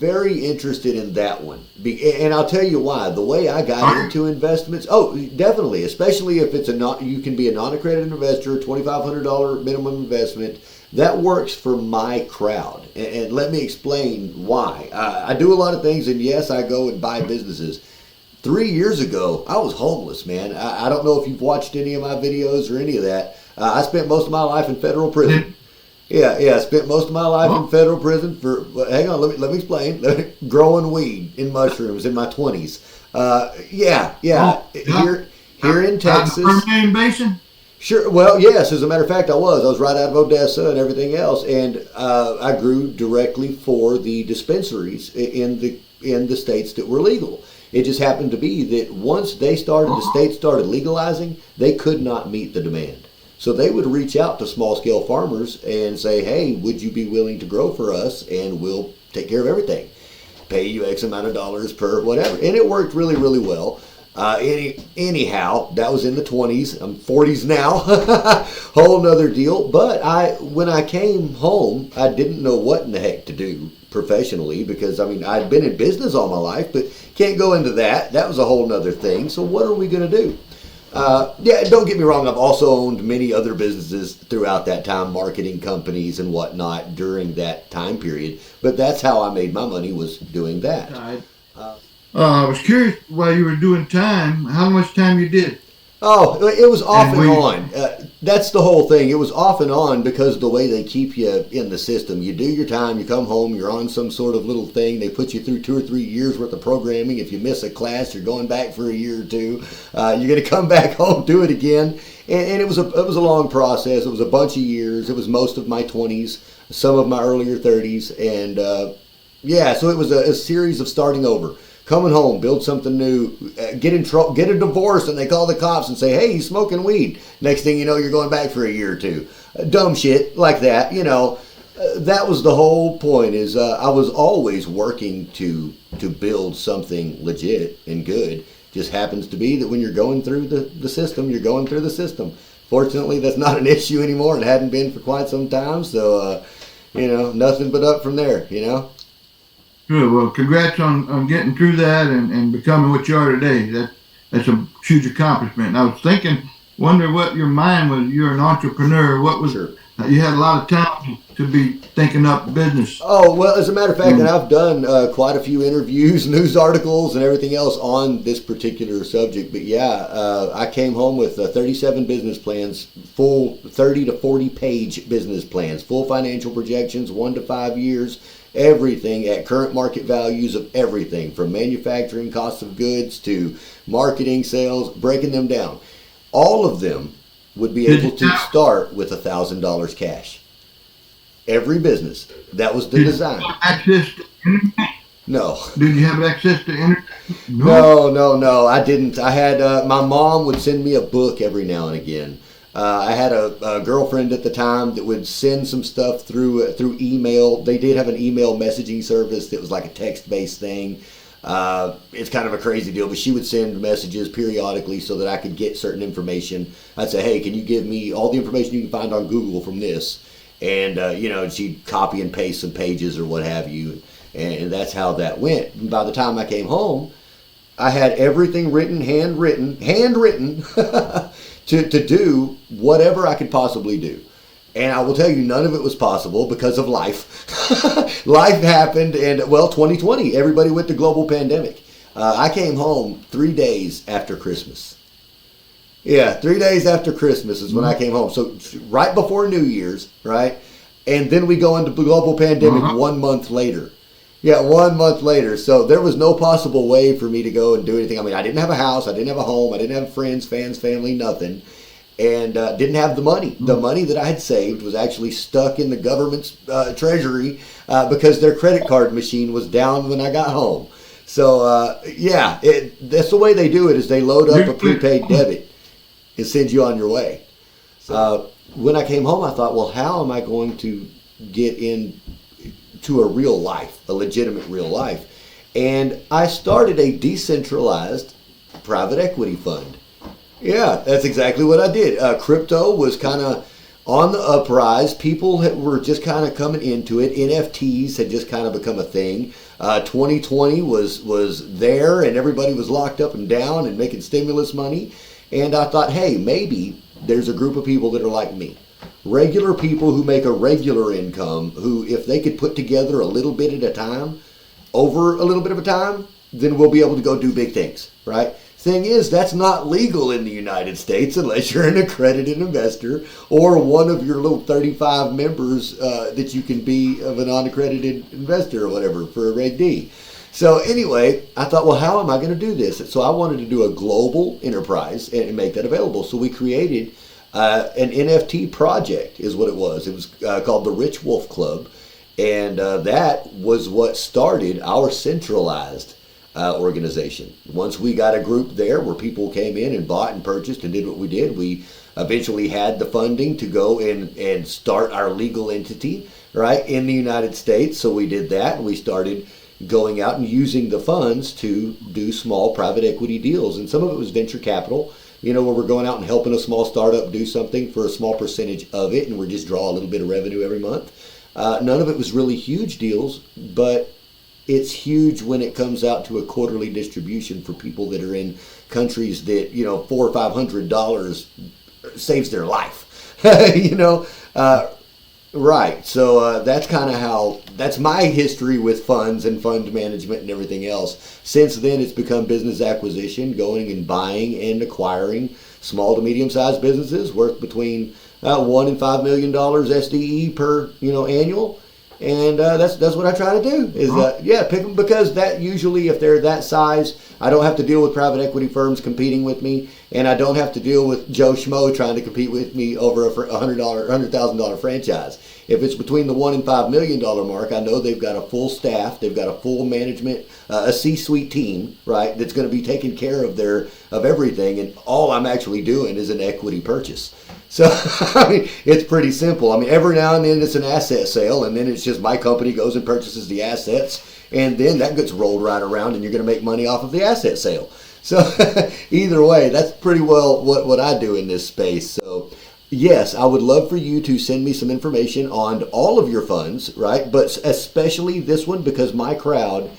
very interested in that one. And I'll tell you why. The way I got into investments, definitely, especially if it's you can be a non-accredited investor, $2,500 minimum investment. That works for my crowd. And let me explain why. I do a lot of things, and yes, I go and buy businesses. 3 years ago, I was homeless, man. I don't know if you've watched any of my videos or any of that. I spent most of my life in federal prison. Yeah, I spent most of my life in federal prison for, hang on, let me explain. Growing weed in mushrooms in my 20s. Here in Texas. Permian Basin? Sure. Well, yes. As a matter of fact, I was right out of Odessa and everything else, and I grew directly for the dispensaries in the states that were legal. It just happened to be that once the states started legalizing, they could not meet the demand. So they would reach out to small scale farmers and say, "Hey, would you be willing to grow for us, and we'll take care of everything, pay you X amount of dollars per whatever." And it worked really, really well. Anyhow, that was in the 20s. I'm 40s now. Whole nother deal. But when I came home, I didn't know what in the heck to do professionally, because I'd been in business all my life, but can't go into that. That was a whole nother thing. So what are we going to do? Don't get me wrong. I've also owned many other businesses throughout that time, marketing companies and whatnot during that time period. But that's how I made my money, was doing that. I was curious while you were doing time, how much time you did. Oh, it was off and on. That's the whole thing. It was off and on because the way they keep you in the system. You do your time, you come home, you're on some sort of little thing. They put you through 2 or 3 years worth of programming. If you miss a class, you're going back for a year or two. You're going to come back home, do it again. And it was a long process. It was a bunch of years. It was most of my 20s, some of my earlier 30s. And so it was a series of starting over. Coming home, build something new, get in trouble, get a divorce, and they call the cops and say, "Hey, he's smoking weed." Next thing you know, you're going back for a year or two. Dumb shit like that, That was the whole point. Is I was always working to build something legit and good. Just happens to be that when you're going through the system, you're going through the system. Fortunately, that's not an issue anymore, and hadn't been for quite some time. So, nothing but up from there. Good. Well, congrats on getting through that and becoming what you are today. That's a huge accomplishment. And I was wondering what your mind was. You're an entrepreneur. What was you had a lot of time to be thinking up business. Oh, well, as a matter of fact, and I've done quite a few interviews, news articles, and everything else on this particular subject. But I came home with 37 business plans, full 30 to 40 page business plans, full financial projections, 1 to 5 years. Everything at current market values of everything from manufacturing, costs of goods to marketing, sales, breaking them down. All of them would be able to start with $1,000 cash. Every business. That was the design. Access to internet? No. Did you have access to internet? No. I didn't. I had my mom would send me a book every now and again. I had a girlfriend at the time that would send some stuff through email. They did have an email messaging service that was like a text-based thing. It's kind of a crazy deal, but she would send messages periodically so that I could get certain information. I'd say, "Hey, can you give me all the information you can find on Google from this?" And, she'd copy and paste some pages or what have you. And that's how that went. And by the time I came home, I had everything handwritten to do whatever I could possibly do. And I will tell you, none of it was possible because of life. Life happened, and 2020, everybody went to global pandemic. I came home 3 days after Christmas. Yeah, 3 days after Christmas is when I came home. So right before New Year's, right? And then we go into global pandemic 1 month later. Yeah, 1 month later. So there was no possible way for me to go and do anything. I didn't have a house. I didn't have a home. I didn't have friends, fans, family, nothing. And didn't have the money. The money that I had saved was actually stuck in the government's treasury because their credit card machine was down when I got home. So, that's the way they do it, is they load up a prepaid debit and send you on your way. When I came home, I thought, well, how am I going to get into a real life, a legitimate real life? And I started a decentralized private equity fund. Yeah, that's exactly what I did. Crypto was kind of on the uprise. People were just kind of coming into it. NFTs had just kind of become a thing. 2020 was there, and everybody was locked up and down and making stimulus money. And I thought, hey, maybe there's a group of people that are like me. Regular people who make a regular income, who, if they could put together a little bit at a time, over a little bit of a time, then we'll be able to go do big things, right? Thing is, that's not legal in the United States unless you're an accredited investor or one of your little 35 members that you can be of an unaccredited investor or whatever for a Reg D. So anyway, I thought, well, how am I going to do this? So I wanted to do a global enterprise and make that available. So we created an NFT project is what it was. It was called the Rich Wolf Club. And that was what started our centralized organization. Once we got a group there where people came in and bought and purchased and did what we did, we eventually had the funding to go and start our legal entity, right, in the United States. So we did that, and we started going out and using the funds to do small private equity deals. And some of it was venture capital, where we're going out and helping a small startup do something for a small percentage of it, and we just draw a little bit of revenue every month. None of it was really huge deals, but it's huge when it comes out to a quarterly distribution for people that are in countries that, $400 or $500 saves their life, right. So that's kind of that's my history with funds and fund management and everything else. Since then, it's become business acquisition, going and buying and acquiring small to medium-sized businesses worth between $1 and $5 million SDE per, annual. And that's what I try to do is, pick them, because that usually, if they're that size, I don't have to deal with private equity firms competing with me, and I don't have to deal with Joe Schmo trying to compete with me over a $100,000 franchise. If it's between the $1 and $5 million mark, I know they've got a full staff, they've got a full management, a C-suite team, right, that's going to be taking care of everything, and all I'm actually doing is an equity purchase. So, it's pretty simple. Every now and then it's an asset sale, and then it's just my company goes and purchases the assets, and then that gets rolled right around, and you're going to make money off of the asset sale. So, either way, that's pretty well what I do in this space. So, yes, I would love for you to send me some information on all of your funds, right? But especially this one, because my crowd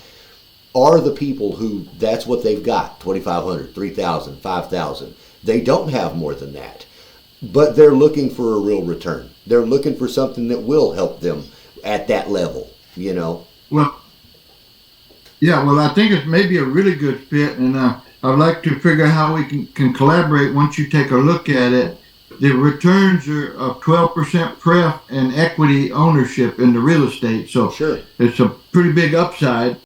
are the people who that's what they've got, $2,500, $3,000, $5,000. They don't have more than that. But they're looking for a real return. They're looking for something that will help them at that level, Well, I think it's maybe a really good fit, and I'd like to figure out how we can collaborate once you take a look at it. The returns are of 12% pref and equity ownership in the real estate, so sure, it's a pretty big upside.